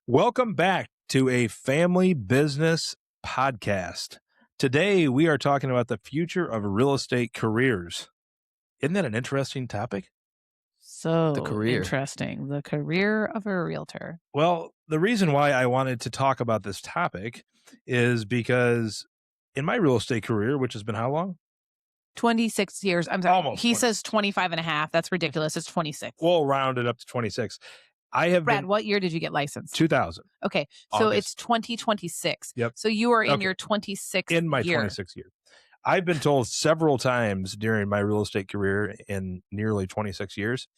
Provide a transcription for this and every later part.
Welcome back to a family business podcast. Today, we are talking about the future of real estate careers. Isn't that an interesting topic? So The career. interesting. The career of a realtor. Well, the reason why I wanted to talk about this topic is because in my real estate career, which has been how long? 26 years. I'm sorry. Almost He 20. says 25 and a half. That's ridiculous. It's 26. We'll round it up to 26. I have Brad, been what year did you get licensed? 2000. Okay. So August. it's 2026. Yep. So you are in Okay. your 26th In my year. 26th year. I've been told several times during my real estate career in nearly 26 years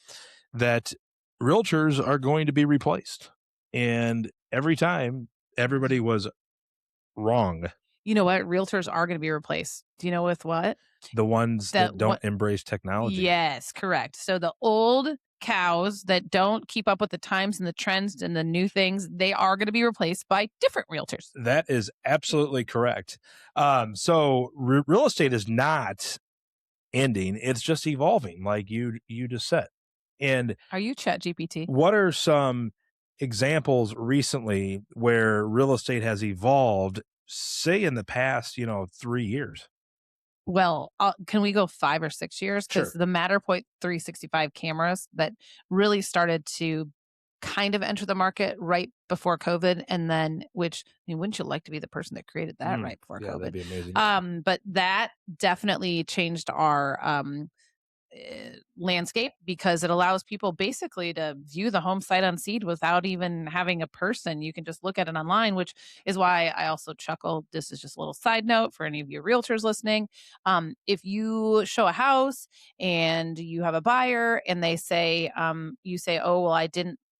that realtors are going to be replaced. And every time, everybody was wrong. You know what? Realtors are going to be replaced. Do you know with what? The ones that don't embrace technology. Yes, correct. So the old cows that don't keep up with the times and the trends and the new things, they are going to be replaced by different realtors. That is absolutely correct. So real estate is not ending. It's just evolving, like you just said. And Are you ChatGPT? what are some examples recently where real estate has evolved, say in the past, 3 years? Well, can we go 5 or 6 years? Because Sure. the Matterport 365 cameras that really started to kind of enter the market right before COVID, and then wouldn't you like to be the person that created that right before Yeah, that'd COVID? be amazing. But that definitely changed our landscape because it allows people basically to view the home sight unseen without even having a person. You can just look at it online, which is why I also chuckle. This is just a little side note for any of you realtors listening. If you show a house and you have a buyer and they say, you say, oh, well,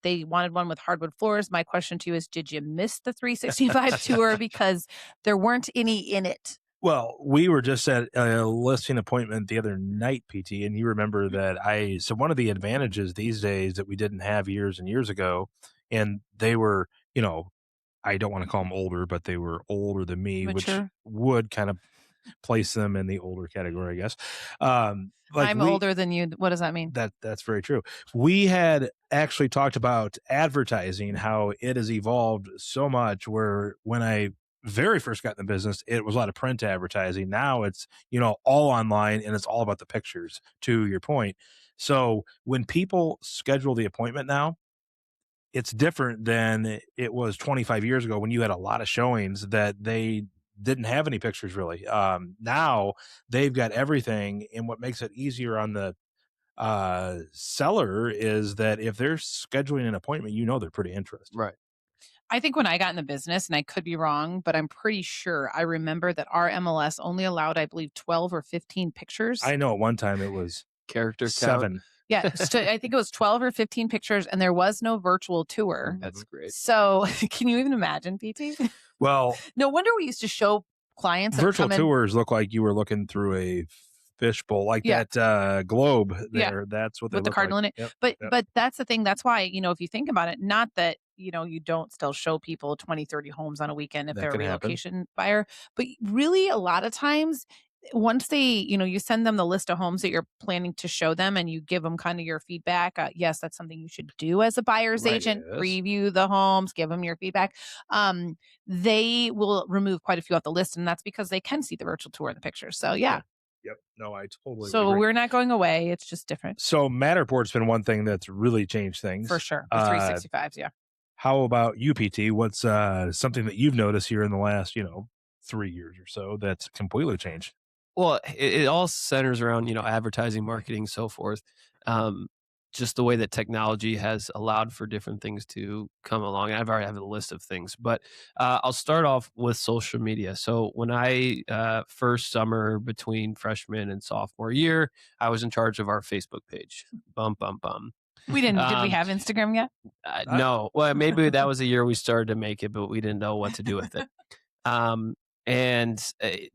they wanted one with hardwood floors. My question to you is, did you miss the 365 tour because there weren't any in it? Well, we were just at a listing appointment the other night, PT, and you remember that so one of the advantages these days that we didn't have years and years ago, and they were, I don't want to call them older, but they were older than me, Mature. which would kind of place them in the older category, I guess. I'm older than you. What does that mean? That's very true. We had actually talked about advertising, how it has evolved so much where when I very first got in the business, it was a lot of print advertising. Now it's, all online and it's all about the pictures, to your point. So when people schedule the appointment now, it's different than it was 25 years ago when you had a lot of showings that they didn't have any pictures really. Now they've got everything. And what makes it easier on the seller is that if they're scheduling an appointment, they're pretty interested. Right. I think when I got in the business, and I could be wrong, but I'm pretty sure I remember that our MLS only allowed, I believe, 12 or 15 pictures. I know at one time it was Character 7. count. Yeah, so I think it was 12 or 15 pictures, and there was no virtual tour. That's great. So can you even imagine, PT? Well, No wonder we used to show clients. virtual tours look like you were looking through a fishbowl, like that globe there. That's what they with the look cardinal like. in it. Yep. But that's the thing. That's why, if you think about it, not that, you don't still show people 20, 30 homes on a weekend if That they're a can happen. relocation buyer. But really, a lot of times, once they, you send them the list of homes that you're planning to show them and you give them kind of your feedback. Yes, that's something you should do as a buyer's Right, agent. yes. Preview the homes, give them your feedback. They will remove quite a few off the list, and that's because they can see the virtual tour in the pictures. So, yeah. Yep. No, I totally So agree. we're not going away. It's just different. So Matterport's been one thing that's really changed things. For sure. The 365s, yeah. How about you, PT? What's something that you've noticed here in the last, 3 years or so that's completely changed? Well, it all centers around, advertising, marketing, so forth. Just the way that technology has allowed for different things to come along. I've already have a list of things, but I'll start off with social media. So when I first summer between freshman and sophomore year, I was in charge of our Facebook page. Bum, bum, bum. We didn't. Did we have Instagram yet? No. Well, maybe that was the year we started to make it, but we didn't know what to do with it. And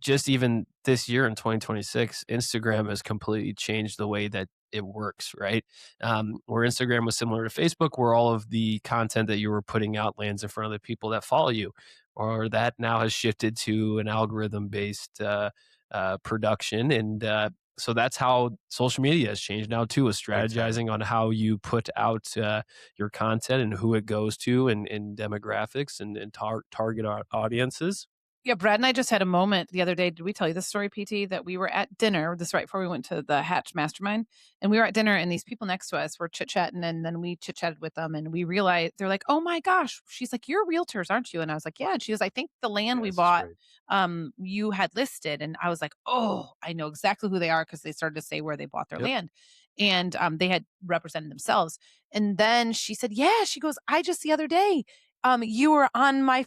just even this year in 2026, Instagram has completely changed the way that it works, right? Where Instagram was similar to Facebook, where all of the content that you were putting out lands in front of the people that follow you, or that now has shifted to an algorithm-based production. And So that's how social media has changed now too, is Big time. strategizing on how you put out your content and who it goes to, and demographics, and target audiences. Yeah, Brad and I just had a moment the other day. Did we tell you this story, PT? That we were at dinner, this right before we went to the Hatch Mastermind, and we were at dinner, and these people next to us were chit chatting, and then we chit chatted with them, and we realized they're like, "Oh my gosh," she's like, "You're realtors, aren't you?" And I was like, "Yeah." And she goes, "I think the land we Yes, it's bought, great. you had listed," and I was like, "Oh, I know exactly who they are," because they started to say where they bought their Yep. land, and they had represented themselves. And then she said, "Yeah," she goes, "I just the other day." You were on my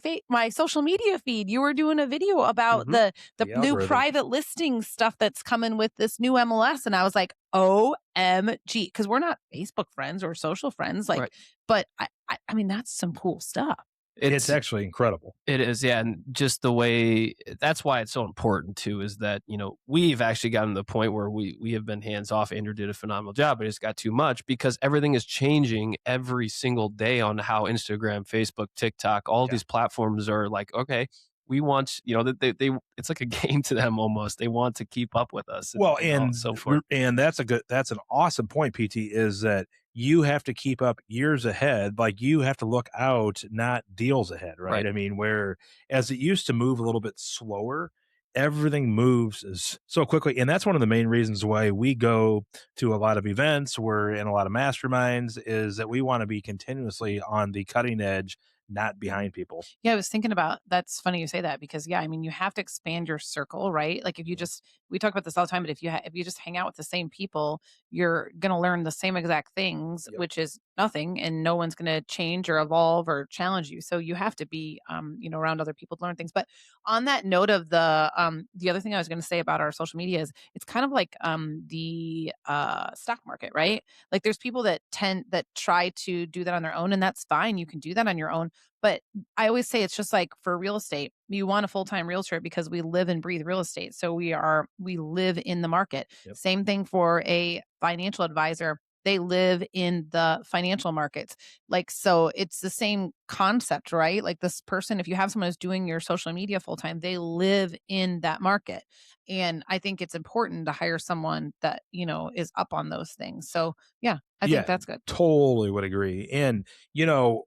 social media feed. You were doing a video about Hmm. the The new algorithm. private listing stuff that's coming with this new MLS. And I was like, OMG, because we're not Facebook friends or social friends. Like, Right. but I mean, that's some cool stuff. It's It's actually incredible. It is, yeah, and just the way that's why it's so important too, is that, we've actually gotten to the point where we have been hands off. Andrew did a phenomenal job, but it's got too much because everything is changing every single day on how Instagram, Facebook, TikTok, all of Yeah. these platforms are like, okay, we want, that they it's like a game to them almost. They want to keep up with us, and, Well, so forth. and that's an awesome point, PT, is that you have to keep up years ahead. Like you have to look out, not deals ahead, right? Right. I mean, where as it used to move a little bit slower, everything moves so quickly. And that's one of the main reasons why we go to a lot of events, we're in a lot of masterminds, is that we want to be continuously on the cutting edge, not behind people. Yeah, I was thinking about that's funny you say that because yeah, I mean you have to expand your circle, right? Like if you Yeah. just we talk about this all the time, but if you just hang out with the same people, you're going to learn the same exact things, Yep. which is nothing, and no one's going to change or evolve or challenge you. So you have to be around other people to learn things. But on that note of the other thing I was going to say about our social media is it's kind of like the stock market, right? Like there's people that try to do that on their own, and that's fine. You can do that on your own, but I always say it's just like for real estate. You want a full-time realtor because we live and breathe real estate. So we live in the market. Yep. Same thing for a financial advisor. They live in the financial markets. Like so it's the same concept, right? Like this person, if you have someone who's doing your social media full time, they live in that market. And I think it's important to hire someone that, is up on those things. So yeah, I think Yeah, that's good. totally would agree. And,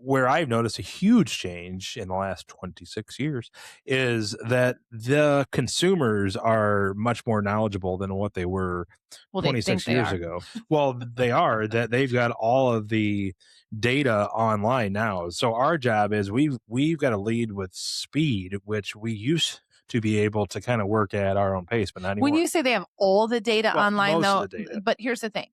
where I've noticed a huge change in the last 26 years is that the consumers are much more knowledgeable than what they were Well, they think 26 they years are. ago. Well, they are that they've got all of the data online now. So our job is we've got to lead with speed, which we used to be able to kind of work at our own pace, but not When anymore. you say they have all the data Well, online, most of though, the data. but here's the thing.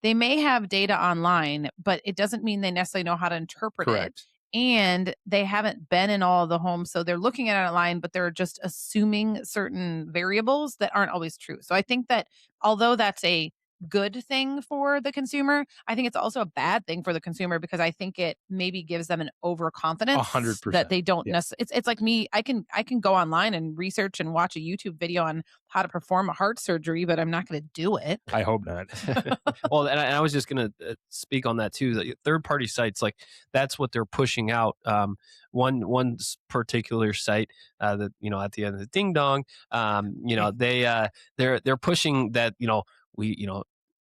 They may have data online, but it doesn't mean they necessarily know how to interpret it. Correct. And they haven't been in all of the homes. So they're looking at it online, but they're just assuming certain variables that aren't always true. So I think that although that's a good thing for the consumer, I think it's also a bad thing for the consumer because I think it maybe gives them an A overconfidence hundred that percent. they don't Yeah. necessarily it's like me. I can go online and research and watch a YouTube video on how to perform a heart surgery, but I'm not going to do it. I hope not. Well, and I was just going to speak on that too. That third party sites, like that's what they're pushing out. One particular site that at the end of the ding dong, they're pushing that we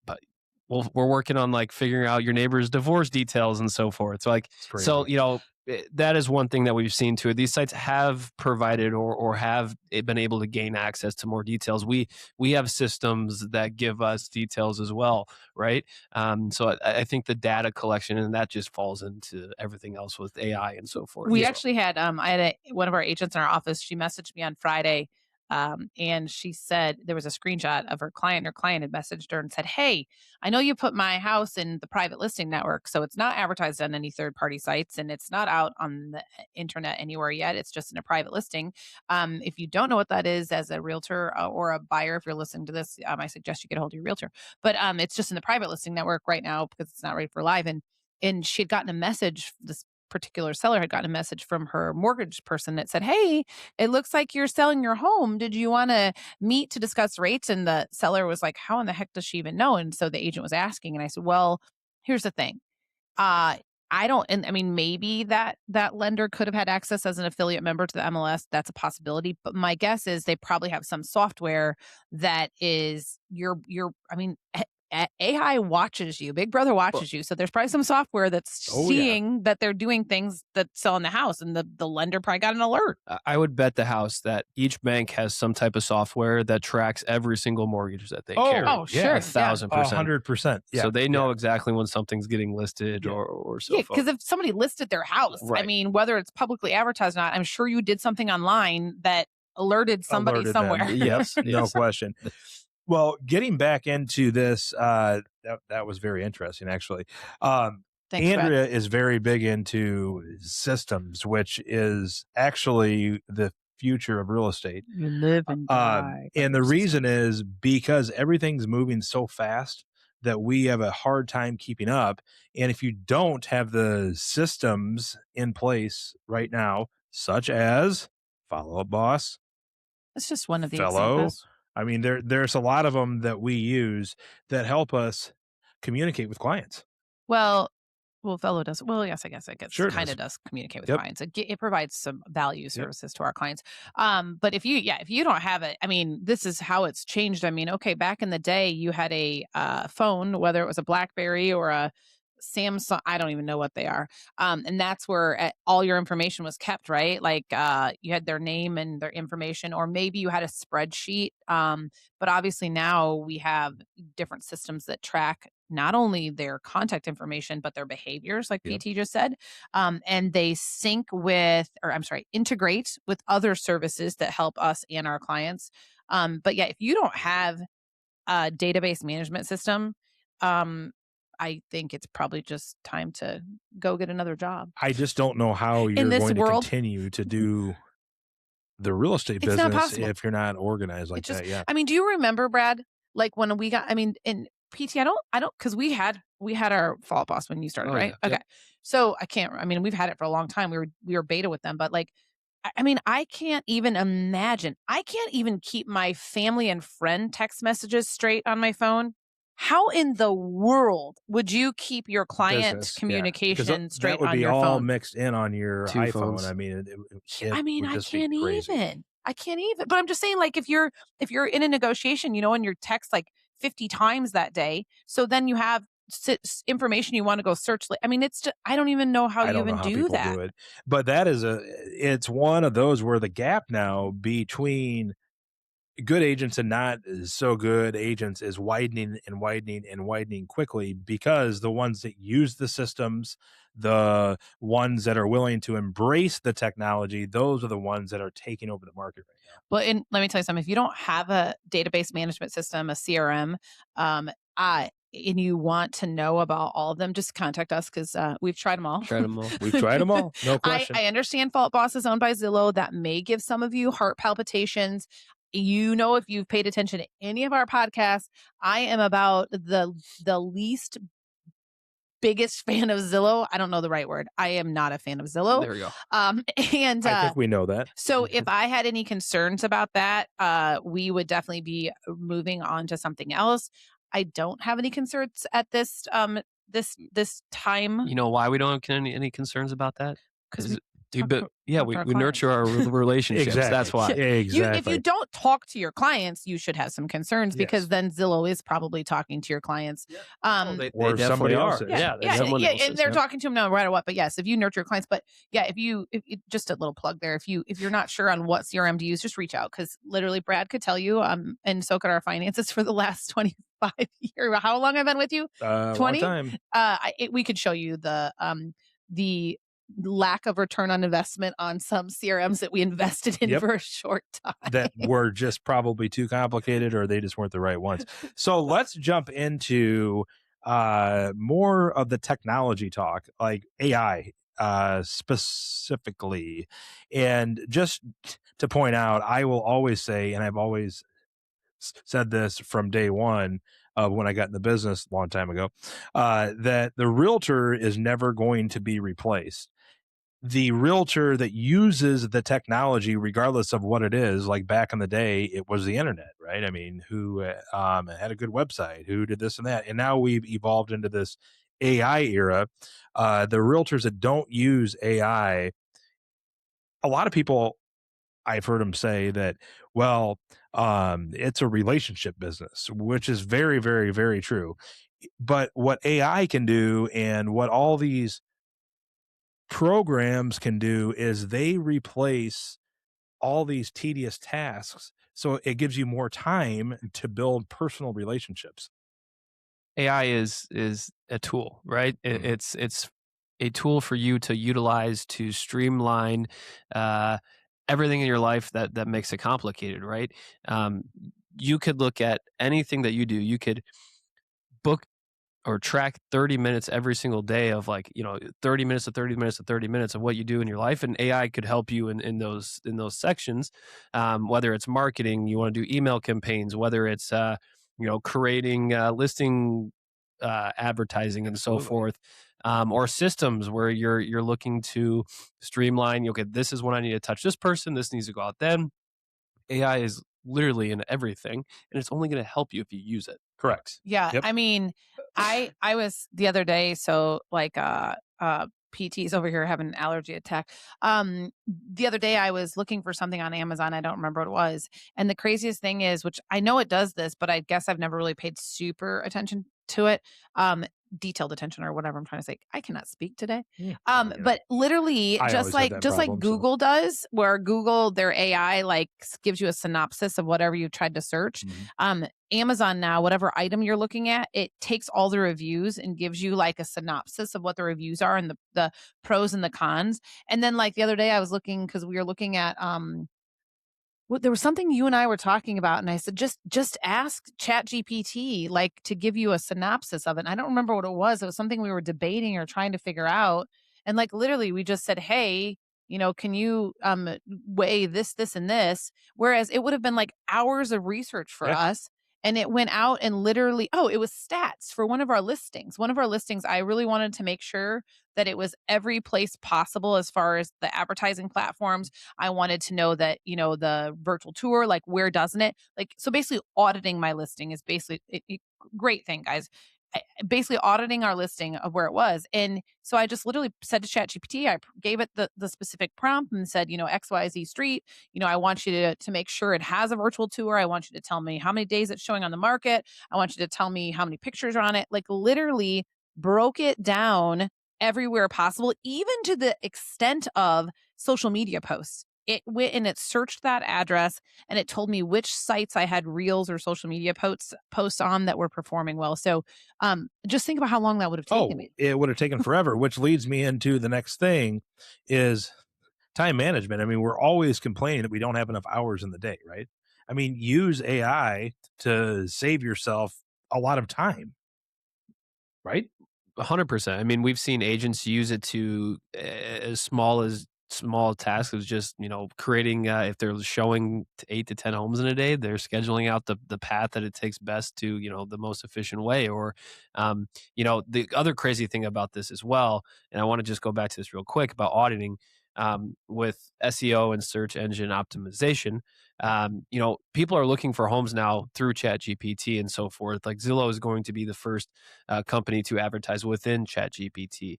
but we're working on like figuring out your neighbor's divorce details and so forth. So like It's so crazy. that is one thing that we've seen too. These sites have provided or have been able to gain access to more details. We have systems that give us details as well, right? So I think the data collection, and that just falls into everything else with AI and so forth. We Yeah. So actually had I had one of our agents in our office. She messaged me on Friday, and she said there was a screenshot of her client. Her client had messaged her and said, "Hey, I know you put my house in the private listing network, so it's not advertised on any third party sites, and it's not out on the internet anywhere yet. It's just in a private listing. If you don't know what that is, as a realtor or a buyer, if you're listening to this, I suggest you get a hold of your realtor. But it's just in the private listing network right now because it's not ready for live and she had gotten a message. This particular seller had gotten a message from her mortgage person that said, "Hey, it looks like you're selling your home. Did you want to meet to discuss rates?" And the seller was like, "How in the heck does she even know?" And so the agent was asking, and I said, "Well, here's the thing. I don't, and I mean, maybe that lender could have had access as an affiliate member to the MLS. That's a possibility. But my guess is they probably have some software that is I mean, AI watches you. Big Brother Well, watches you. So there's probably some software that's Oh yeah. seeing that they're doing things that sell in the house, and the lender probably got an alert. I would bet the house that each bank has some type of software that tracks every single mortgage that they Oh, carry. Oh, yeah. sure. Yeah. 1,000%. 100%. Yeah. So they know exactly when something's getting listed Yeah. or so Yeah, forth. because if somebody listed their house, I Right. mean, whether it's publicly advertised or not, I'm sure you did something online that alerted somebody Alerted somewhere. them. Yes, Yep, no yes. question. Well, getting back into this, that was very interesting, actually. Thanks, Brad. Andrea is very big into systems, which is actually the future of real estate. You live and die. by And the your reason system. is because everything's moving so fast that we have a hard time keeping up. And if you don't have the systems in place right now, such as Follow Up Boss, That's just one of the Fellow, examples. I mean, there's a lot of them that we use that help us communicate with clients. Well, Fellow does. Well, yes, I guess it Sure kind does. of does communicate with Yep. clients. It provides some value Yep. services to our clients. But if you don't have it, I mean, this is how it's changed. I mean, okay, back in the day, you had a phone, whether it was a BlackBerry or a Samsung, I don't even know what they are. And that's where all your information was kept, right? Like you had their name and their information, or maybe you had a spreadsheet. But obviously now we have different systems that track not only their contact information, but their behaviors, like Yep. PT just said. And they sync with, or I'm sorry, integrate with other services that help us and our clients. But yeah, if you don't have a database management system, um, I think it's probably just time to go get another job. I just don't know how In you're this going to world, continue to do the real estate it's not business possible. if you're not organized like It's just, that. Yeah. I mean, do you remember, Brad? Like when we got, I mean, in PT, I don't, because we had our Fall Out Boss when you started, Oh, right? yeah. Okay, Yep. So I mean, we've had it for a long time. We were beta with them, but like, I mean, I can't even imagine. I can't even keep my family and friend text messages straight on my phone. How in the world would you keep your client Business. Yeah. Because communication that straight would on be your all phone? mixed in on your Two iPhone. phones. I mean, I it mean, would I just be can't crazy. even. I can't even. But I'm just saying, like, if you're in a negotiation, and you're text like 50 times that day, so then you have information you want to go search. I mean, it's just, I don't even know how I you don't know even how do people that. do it, but it's one of those where the gap now between good agents and not so good agents is widening and widening and widening quickly because the ones that use the systems, the ones that are willing to embrace the technology, those are the ones that are taking over the market right now. Well, and let me tell you something. If you don't have a database management system, a CRM, and you want to know about all of them, just contact us because we've tried them all. Tried them all. We've tried them all, no question. I understand Fault Boss is owned by Zillow. That may give some of you heart palpitations. If you've paid attention to any of our podcasts, I am about the least biggest fan of Zillow. I don't know the right word. I am not a fan of Zillow. There we go. And I think we know that. so if I had any concerns about that, we would definitely be moving on to something else. I don't have any concerns at this time You know why we don't have any concerns about that? because Is we talk to- yeah, talk to our we nurture our clients. relationships. That's Exactly. why. If you Exactly. don't talk to your clients, you should have some concerns because Yes. then Zillow is probably talking to your clients. Oh, they Or somebody definitely are. else's. Yeah, Yeah, someone yeah, else's. and they're Yep. talking to them no matter what. But yes, if you nurture your clients, but yeah, just a little plug there. If you're not sure on what CRM to use, just reach out because literally Brad could tell you. And so could our finances for the last 25 years. How long I've been with you? Long 20? time. We could show you the lack of return on investment on some CRMs that we invested in Yep. for a short time. That were just probably too complicated or they just weren't the right ones. So let's jump into more of the technology talk, like AI specifically. And just to point out, I will always say, and I've always said this from day one of when I got in the business a long time ago, that the realtor is never going to be replaced. The realtor that uses the technology, regardless of what it is, like back in the day, it was the internet, right? I mean, who had a good website, who did this and that. And now we've evolved into this AI era, the realtors that don't use AI, a lot of people, I've heard them say that, well, it's a relationship business, which is very, very, very true. But what AI can do and what all these programs can do is they replace all these tedious tasks. So it gives you more time to build personal relationships. AI is a tool, right? Mhm. It's a tool for you to utilize to streamline uh, everything in your life that makes it complicated, right? Um, you could look at anything that you do. You could book or track 30 minutes every single day of, like, 30 minutes to 30 minutes to 30 minutes of what you do in your life, and AI could help you in those sections. Whether it's marketing, you want to do email campaigns, whether it's creating listing advertising and so Absolutely. forth, or systems where you're looking to streamline. Okay, this is when I need to touch this person, this needs to go out then. AI is literally in everything, and it's only going to help you if you use it. Correct. Yeah, Yep. I mean, I was the other day, so like PT's over here having an allergy attack. The other day I was looking for something on Amazon. I don't remember what it was. And the craziest thing is, which I know it does this, but I guess I've never really paid super attention to it. Um, detailed attention or whatever I'm trying to say. I cannot speak today. But literally I just always had like that just like problem. So Google does, where Google, their AI like gives you a synopsis of whatever you tried to search. mhm. Amazon now, whatever item you're looking at, it takes all the reviews and gives you like a synopsis of what the reviews are and the pros and the cons. And then like the other day I was looking because we were looking at well, there was something you and I were talking about, and I said, just ask Chat GPT like to give you a synopsis of it. And I don't remember what it was. It was something we were debating or trying to figure out. And like literally we just said, hey, can you weigh this, this, and this? Whereas it would have been like hours of research for Yeah. us. And it went out and literally, oh, it was stats for one of our listings. One of our listings, I really wanted to make sure that it was every place possible as far as the advertising platforms. I wanted to know that, the virtual tour, like where doesn't it? Like, so basically auditing my listing is basically great thing, guys. Basically auditing our listing of where it was. And so I just literally said to ChatGPT, I gave it the specific prompt and said, XYZ street, I want you to make sure it has a virtual tour. I want you to tell me how many days it's showing on the market. I want you to tell me how many pictures are on it. Like literally broke it down everywhere possible, even to the extent of social media posts. It went and it searched that address and it told me which sites I had reels or social media posts on that were performing well. So just think about how long that would have taken Oh, me. it would have taken forever, which leads me into the next thing is time management. I mean, we're always complaining that we don't have enough hours in the day, right? I mean, use AI to save yourself a lot of time, right? 100%. I mean, we've seen agents use it to as small tasks as just creating, if they're showing 8 to 10 homes in a day, they're scheduling out the path that it takes best to the most efficient way. Or the other crazy thing about this as well, and I want to just go back to this real quick about auditing, with SEO and search engine optimization. People are looking for homes now through Chat GPT and so forth. Like Zillow is going to be the first company to advertise within Chat GPT.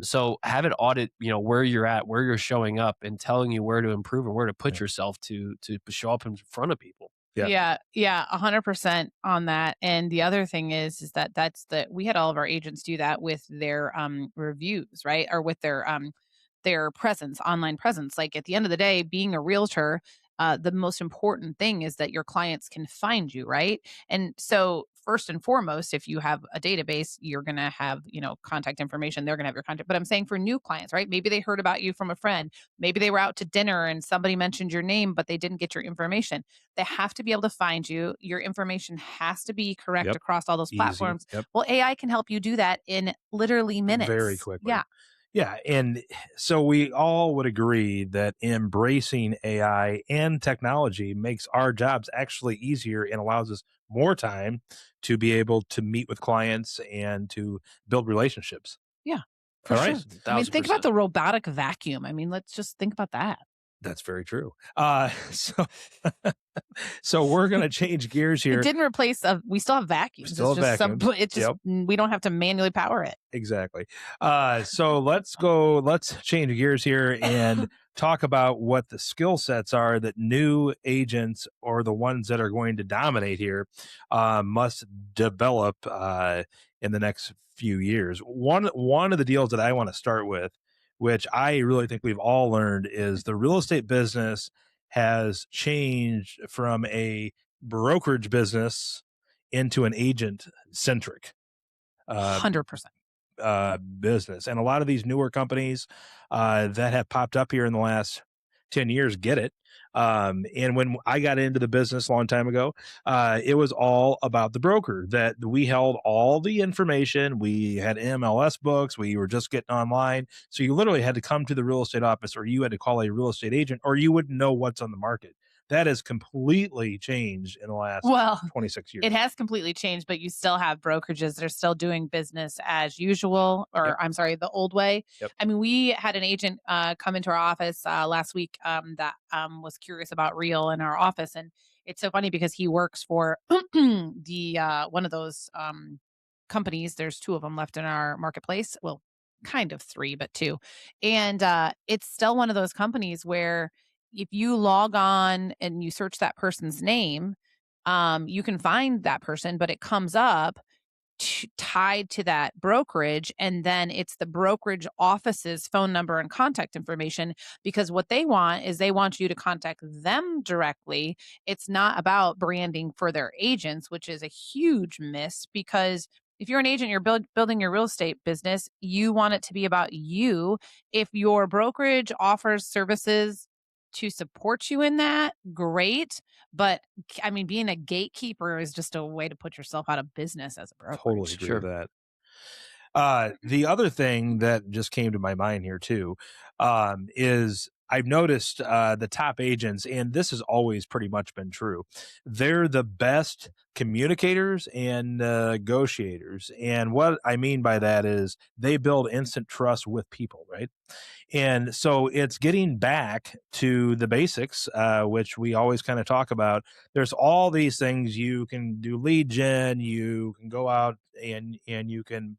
So have it audit, where you're at, where you're showing up, and telling you where to improve and where to put Yeah. yourself to show up in front of people. Yeah. Yeah, 100% on that. And the other thing is that we had all of our agents do that with their reviews, right? Or with their presence, online presence. Like at the end of the day, being a realtor, the most important thing is that your clients can find you, right? And so first and foremost, if you have a database, you're going to have, contact information. They're going to have your contact. But I'm saying for new clients, right? Maybe they heard about you from a friend. Maybe they were out to dinner and somebody mentioned your name, but they didn't get your information. They have to be able to find you. Your information has to be correct Yep. across all those Easy. platforms. Yep. Well, AI can help you do that in literally Very minutes. quickly. Yeah. Yeah. And so we all would agree that embracing AI and technology makes our jobs actually easier and allows us more time to be able to meet with clients and to build relationships. Yeah, for All sure. right. I mean, think about 1,000%. the robotic vacuum. I mean, let's just think about that. That's very true. So so we're gonna change gears It here. didn't replace we still have vacuums. Still It's have just vacuums. it's just Yep. we don't have to manually power it. Exactly. So let's change gears here and talk about what the skill sets are that new agents or the ones that are going to dominate here must develop in the next few years. One of the deals that I want to start with, which I really think we've all learned, is the real estate business has changed from a brokerage business into an agent centric uh, 100%. business. And a lot of these newer companies that have popped up here in the last 10 years get it. And when I got into the business a long time ago, it was all about the broker, that we held all the information. We had MLS books. We were just getting online. So you literally had to come to the real estate office, or you had to call a real estate agent, or you wouldn't know what's on the market. That has completely changed in the last Well, 26 years. it has completely changed, but you still have brokerages that are still doing business as usual, Yep. or I'm sorry, the old way. Yep. I mean, we had an agent come into our office last week that was curious about Real in our office. And it's so funny because he works for the one of those companies. There's two of them left in our marketplace. Well, kind of three, but two. And it's still one of those companies where if you log on and you search that person's name, you can find that person, but it comes up tied to that brokerage. And then it's the brokerage office's phone number and contact information, because what they want is they want you to contact them directly. It's not about branding for their agents, which is a huge miss, because if you're an agent, you're building your real estate business, you want it to be about you. If your brokerage offers services to support you in that, great. But I mean, being a gatekeeper is just a way to put yourself out of business as a Totally brokerage. agree with Sure. that. The other thing that just came to my mind here too is I've noticed the top agents, and this has always pretty much been true. They're the best communicators and negotiators. And what I mean by that is they build instant trust with people, right? And so it's getting back to the basics, which we always kind of talk about. There's all these things you can do: lead gen, you can go out and you can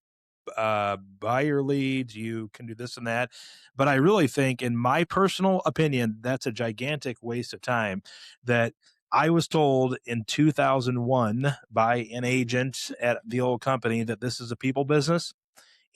buy your leads, you can do this and that. But I really think, in my personal opinion, that's a gigantic waste of time. That I was told in 2001 by an agent at the old company that this is a people business.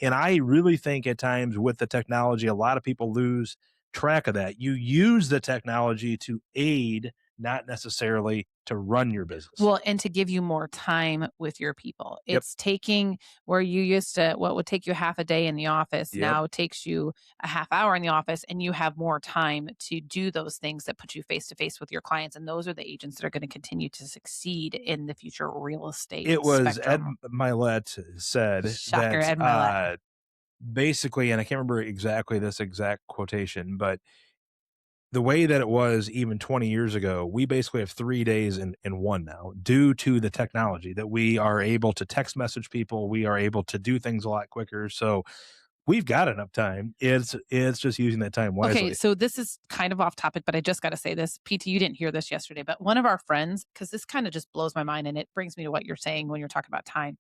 And I really think at times with the technology, a lot of people lose track of that. You use the technology to aid, not necessarily to run your business. Well, and to give you more time with your people. Yep. It's taking where you used to, what would take you half a day in the office, Yep. now it takes you a half hour in the office, and you have more time to do those things that put you face to face with your clients. And those are the agents that are going to continue to succeed in the future real estate It was Ed spectrum. Milet said Shocker, that Ed Milet. basically, and I can't remember exactly this exact quotation, but the way that it was even 20 years ago, we basically have 3 days in one now, due to the technology, that we are able to text message people. We are able to do things a lot quicker. So we've got enough time. It's just using that time Okay, wisely. so this is kind of off topic, but I just got to say this. PT, you didn't hear this yesterday, but one of our friends, because this kind of just blows my mind and it brings me to what you're saying when you're talking about time.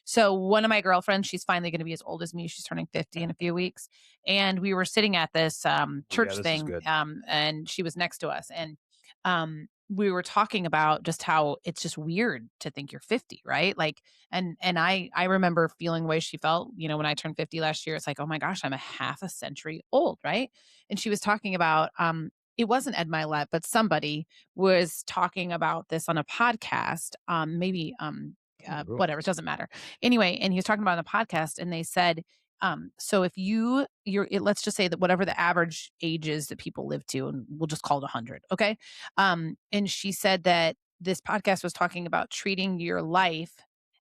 So, one of my girlfriends, she's finally going to be as old as me. She's turning 50 in a few weeks. And we were sitting at this Oh, yeah, church this is thing, good. and she was next to us. And we were talking about just how it's just weird to think you're 50, right? Like, and I remember feeling the way she felt, when I turned 50 last year. It's like, oh my gosh, I'm a half a century old, right? And she was talking about it wasn't Ed Milet, but somebody was talking about this on a podcast. Maybe Oh, cool. whatever, it doesn't matter. Anyway, and he was talking about it on the podcast, and they said, so if let's just say that whatever the average age is that people live to, and we'll just call it 100, okay? And she said that this podcast was talking about treating your life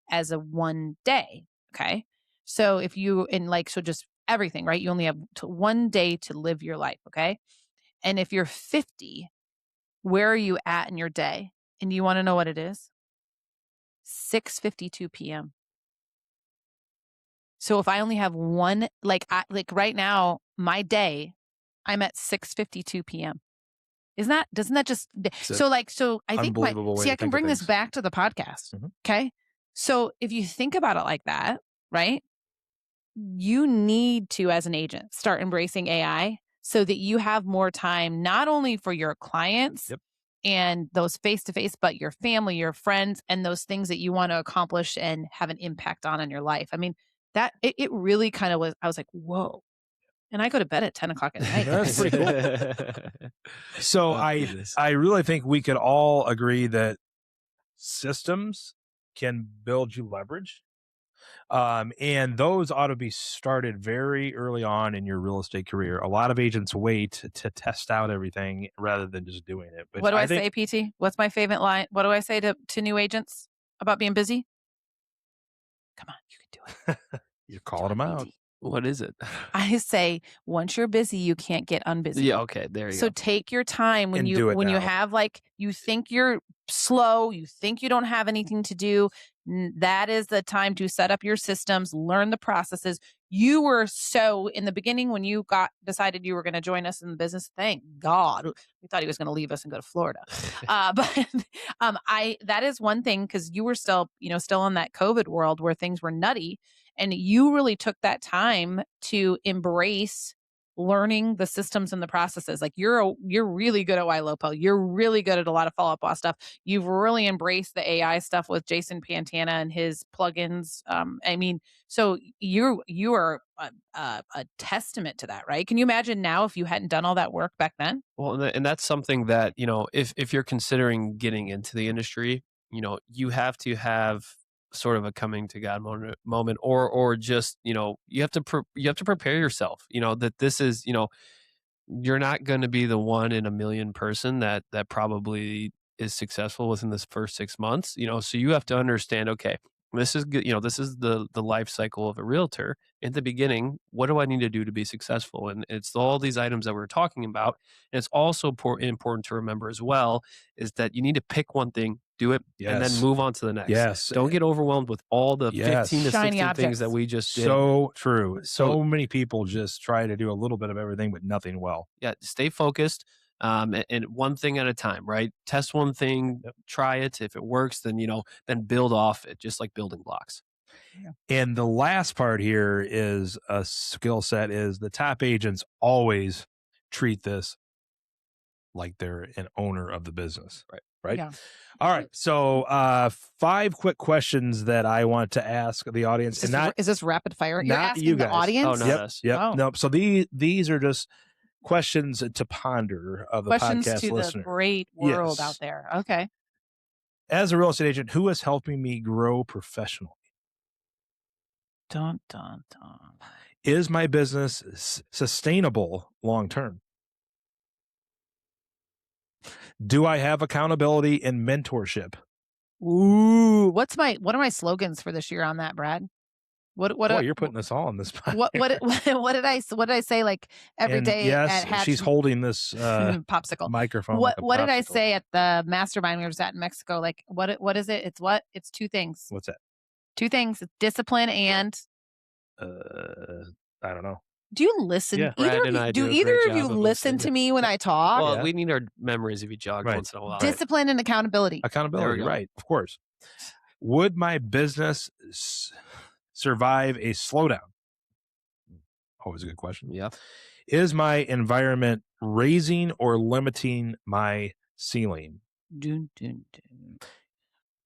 as a one day, okay? So if you so just everything, right? You only have one day to live your life, okay? And if you're 50, where are you at in your day? And you want to know what it is? 6:52 p.m. So if I only have one, like right now, my day, I'm at 6:52 p.m. doesn't that just, It's a so I think unbelievable way see, to I can think of bring this things. back to the podcast. Mhm. Okay. So if you think about it like that, right? You need to, as an agent, start embracing AI so that you have more time, not only for your clients Yep. and those face-to-face, but your family, your friends, and those things that you want to accomplish and have an impact on in your life. I mean, that it really kind of was, I was like, whoa. And I go to bed at 10 o'clock at night. That's pretty cool. So Oh, goodness. I really think we could all agree that systems can build you leverage. And those ought to be started very early on in your real estate career. A lot of agents wait to test out everything rather than just doing it. But What do I think say, PT? What's my favorite line? What do I say to new agents about being busy? Come on, you can do it. you're calling them out. PT. What is it? I say, once you're busy, you can't get unbusy. Yeah, okay, there you So go. take your time when And you do it when you now. have, like, you think you're slow, you think you don't have anything to do. That is the time to set up your systems, learn the processes. You were so in the beginning when you decided you were going to join us in the business. Thank God, we thought he was going to leave us and go to Florida. But I that is one thing, because you were still still in that COVID world where things were nutty, and you really took that time to embrace learning the systems and the processes. Like you're really good at YLOPO. You're really good at a lot of follow-up boss stuff. You've really embraced the AI stuff with Jason Pantana and his plugins. I mean, so you are a testament to that, right? Can you imagine now if you hadn't done all that work back then? Well, and that's something that, if you're considering getting into the industry, you have to have sort of a coming to God moment, or just, you have to prepare yourself, that this is, you're not going to be the one in a million person that probably is successful within this first 6 months, so you have to understand, okay, this is good, this is the life cycle of a realtor. In the beginning, what do I need to do to be successful? And it's all these items that we're talking about. And it's also important to remember as well is that you need to pick one thing, do it, and then Yes. move on to the next. Yes. Don't get overwhelmed with all the Yes. 15 to Shiny 16 things that objects. we just did. So true. So So- many people just try to do a little bit of everything, but nothing well. Yeah, stay focused, and one thing at a time, right? Test one thing, Yep. try it. If it works, then then build off it, just like building blocks. And the last part here is a skill set is the top agents always treat this like they're an owner of the business. Right. Yeah. All right. So 5 quick questions that I want to ask the audience. Is this rapid fire? You're not asking you the guys. audience? Oh, not us. Yep. Oh. Nope. So these are just questions to ponder of the Questions podcast to listener. the great world Yes. out there. Okay. As a real estate agent, who is helping me grow professionally? Dun, dun, dun. Is my business sustainable long term? Do I have accountability and mentorship? Ooh, what are my slogans for this year on that, Brad? Boy, you're putting us all on this spot. what did I say, like every And day yes, at Hatch she's holding this popsicle microphone. what like a did I popsicle. say at the mastermind we were at in Mexico? Like what is it? It's 2 things. What's that? 2 things. It's discipline and I don't know. do you listen? Yeah. Brad Either and I of do you, a do either great of you job of listen listening. to me when I talk? Well, Yeah. we need our memories if you jog Right. once in a while. Discipline and accountability. Accountability, go. right? Of course. Would my business survive a slowdown? Always a good question. Yeah. Is my environment raising or limiting my ceiling? Dun, dun, dun.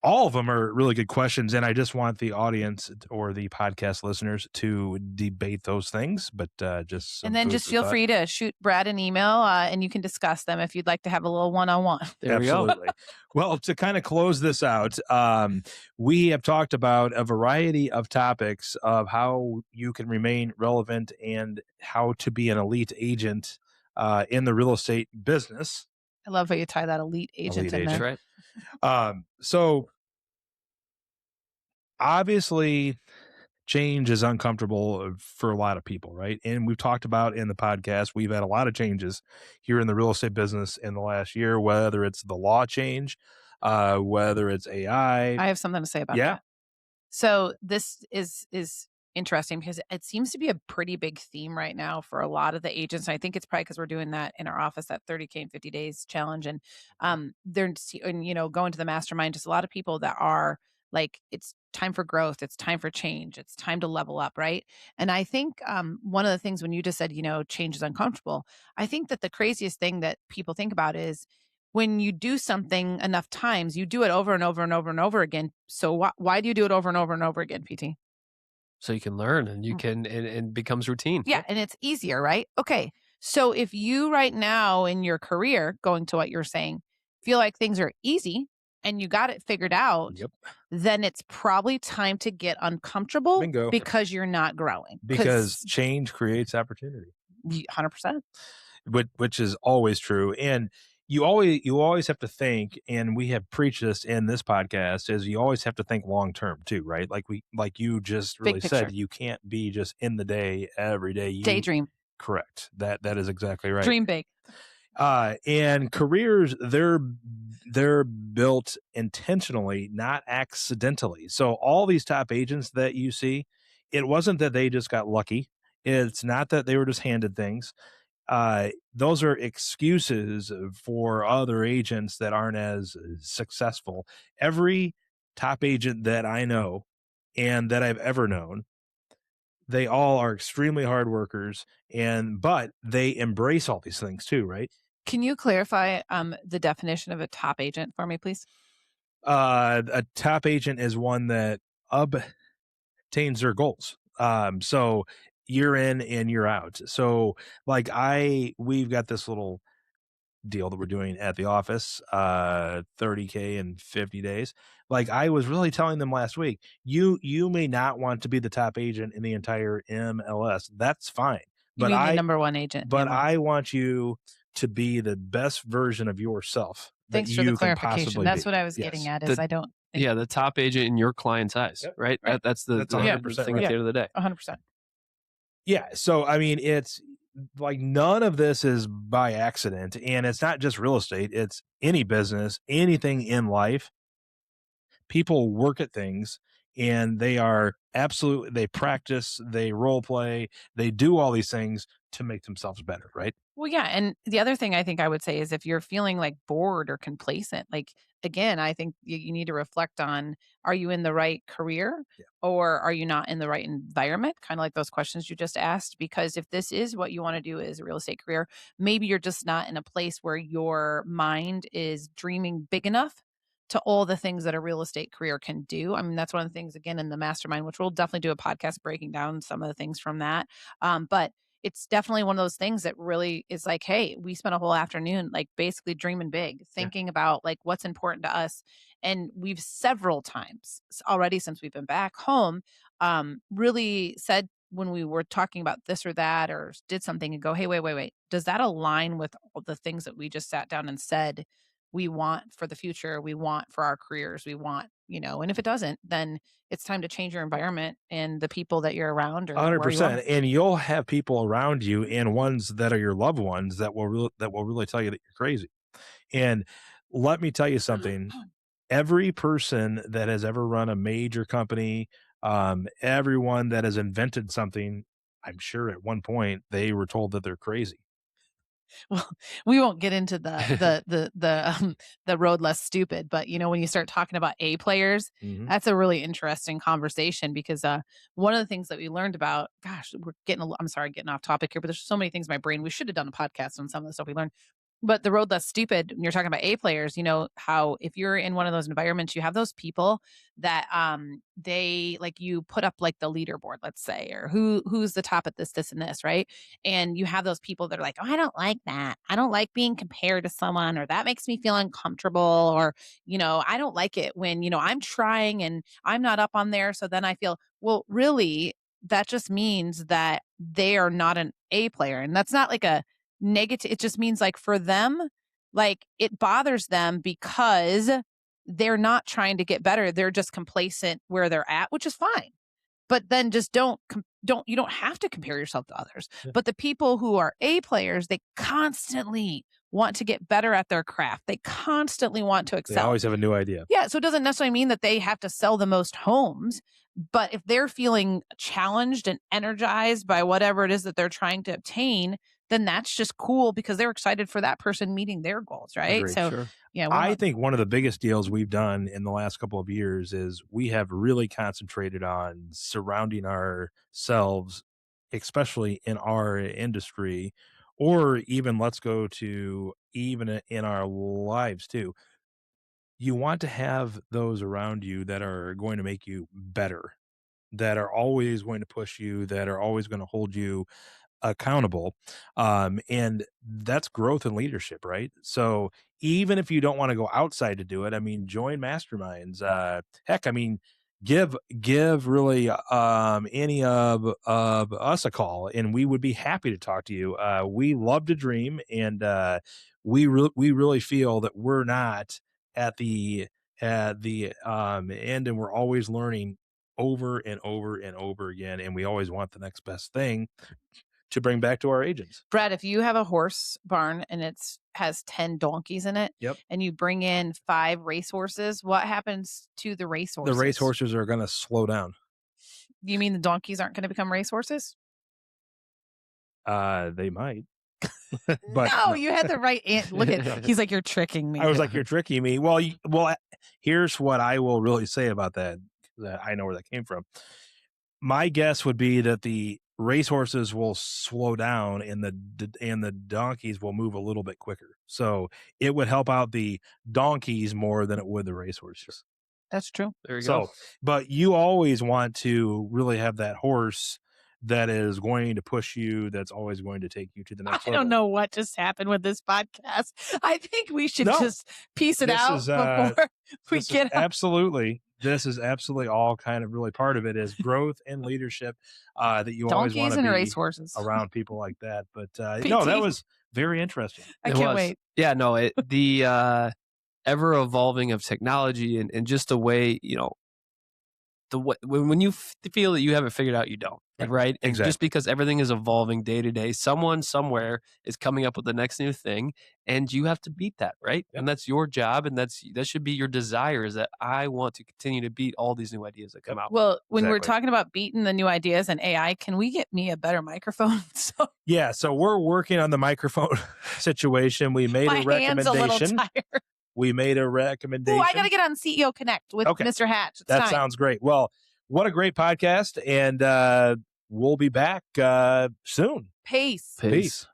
All of them are really good questions, and I just want the audience or the podcast listeners to debate those things. But just some And then food just for feel thought. free to shoot Brad an email, and you can discuss them if you'd like to have a little one-on-one. There we go. Absolutely. Well, to kind of close this out, we have talked about a variety of topics of how you can remain relevant and how to be an elite agent in the real estate business. I love how you tie that elite agent in That's there. right. So obviously change is uncomfortable for a lot of people, right? And we've talked about in the podcast, we've had a lot of changes here in the real estate business in the last year, whether it's the law change, whether it's AI. I have something to say about Yeah. that. So this is interesting because it seems to be a pretty big theme right now for a lot of the agents. I think it's probably because we're doing that in our office, that 30K in 50 days challenge. And going to the mastermind, just a lot of people that are like, it's time for growth, it's time for change, it's time to level up, right? And I think one of the things when you just said, change is uncomfortable, I think that the craziest thing that people think about is when you do something enough times, you do it over and over and over and over again. So why do you do it over and over and over again, PT? So you can learn and you can, and becomes routine. Yeah. And it's easier, right? Okay. So if you right now in your career, going to what you're saying, feel like things are easy and you got it figured out, Yep. then it's probably time to get uncomfortable Bingo. because you're not growing. Because change creates opportunity. 100%. Which is always true. And you always have to think, and we have preached this in this podcast, is you always have to think long term too, right? Like you just really said, you can't be just in the day every day. Daydream. Correct. That is exactly right. Dream big. And careers, they're built intentionally, not accidentally. So all these top agents that you see, it wasn't that they just got lucky. It's not that they were just handed things. Those are excuses for other agents that aren't as successful. Every top agent that I know and that I've ever known, they all are extremely hard workers, but they embrace all these things too, right? Can you clarify the definition of a top agent for me, please? A top agent is one that obtains their goals. So year in and year out. So like we've got this little deal that we're doing at the office, 30K in 50 days. Like I was really telling them last week, you may not want to be the top agent in the entire MLS. That's fine. But the number one agent. But I want you to be the best version of yourself. Thanks for the clarification. That's what I was getting at. Is I don't. The top agent in your client's eyes, right? That's 100% thing at the end of the day. 100%. Yeah. So, I mean, it's like none of this is by accident, and it's not just real estate. It's any business, anything in life. People work at things and they practice, they role play, they do all these things to make themselves better. Right. Well, yeah. And the other thing I think I would say is if you're feeling like bored or complacent, like again, I think you need to reflect on, are you in the right career or are you not in the right environment? Kind of like those questions you just asked. Because if this is what you want to do as a real estate career, maybe you're just not in a place where your mind is dreaming big enough to all the things that a real estate career can do. I mean, that's one of the things, again, in the mastermind, which we'll definitely do a podcast breaking down some of the things from that. But it's definitely one of those things that really is like, hey, we spent a whole afternoon like basically dreaming big, thinking about like what's important to us. And we've several times already since we've been back home, really said when we were talking about this or that or did something and go, hey, wait. Does that align with all the things that we just sat down and said we want for the future, we want for our careers, we want, and if it doesn't, then it's time to change your environment and the people that you're around. 100%. And you'll have people around you and ones that are your loved ones that will really tell you that you're crazy. And let me tell you something, every person that has ever run a major company, everyone that has invented something, I'm sure at one point they were told that they're crazy. Well, we won't get into the road less stupid, but when you start talking about A players, that's a really interesting conversation because one of the things that we learned about, gosh, I'm sorry, getting off topic here, but there's so many things in my brain. We should have done a podcast on some of the stuff we learned. But the road less stupid, when you're talking about A players, how if you're in one of those environments, you have those people that they like you put up like the leaderboard, let's say, or who's the top at this, and this, right? And you have those people that are like, oh, I don't like that. I don't like being compared to someone, or that makes me feel uncomfortable, or, I don't like it when, I'm trying and I'm not up on there. So then I feel, well, really, that just means that they are not an A player. And that's not like a negative. It just means like for them, like it bothers them because they're not trying to get better. They're just complacent where they're at, which is fine. But then just you don't have to compare yourself to others. Yeah. But the people who are A players, they constantly want to get better at their craft. They constantly want to excel. They always have a new idea. Yeah. So it doesn't necessarily mean that they have to sell the most homes, But if they're feeling challenged and energized by whatever it is that they're trying to obtain, then that's just cool because they're excited for that person meeting their goals, right? Agreed. So, Sure. yeah, I think one of the biggest deals we've done in the last couple of years is we have really concentrated on surrounding ourselves, especially in our industry, or even let's go to even in our lives too. You want to have those around you that are going to make you better, that are always going to push you, that are always going to hold you accountable. And that's growth and leadership, right? So even if you don't want to go outside to do it, I mean, join masterminds. Heck, I mean, give really any of us a call, and we would be happy to talk to you. We love to dream, and we really feel that we're not at the end, and we're always learning over and over and over again, and we always want the next best thing to bring back to our agents. Brad, if you have a horse barn and has 10 donkeys in it, Yep. and you bring in 5 racehorses, what happens to the racehorses? The racehorses are going to slow down. Do you mean the donkeys aren't going to become racehorses? They might. But no, you had the right answer. Look at he's like, you're tricking me. I was like, you're tricking me. Well, here's what I will really say about that. I know where that came from. My guess would be that the racehorses will slow down and the donkeys will move a little bit quicker. So it would help out the donkeys more than it would the racehorses. That's true. There you go. But you always want to really have that horse that is going to push you, that's always going to take you to the next level. I don't know what just happened with this podcast. I think we should just piece it out before we get absolutely. This is absolutely all kind of really part of it is growth and leadership that you always want to be racehorses around people like that. But no, that was very interesting. I can't wait. Yeah, no, the ever evolving of technology and just the way, when you feel that you have it figured out, you don't, right? And Exactly. just because everything is evolving day to day, someone somewhere is coming up with the next new thing, and you have to beat that, right? Yep. And that's your job, and that should be your desire, is that I want to continue to beat all these new ideas that come out. Well, when we're talking about beating the new ideas and AI, can we get me a better microphone? Yeah, so we're working on the microphone situation. We made a recommendation. Hand's a little tired. We made a recommendation. Oh, I got to get on CEO Connect with Mr. Hatch. That sounds great. Well, what a great podcast. And we'll be back soon. Peace. Peace.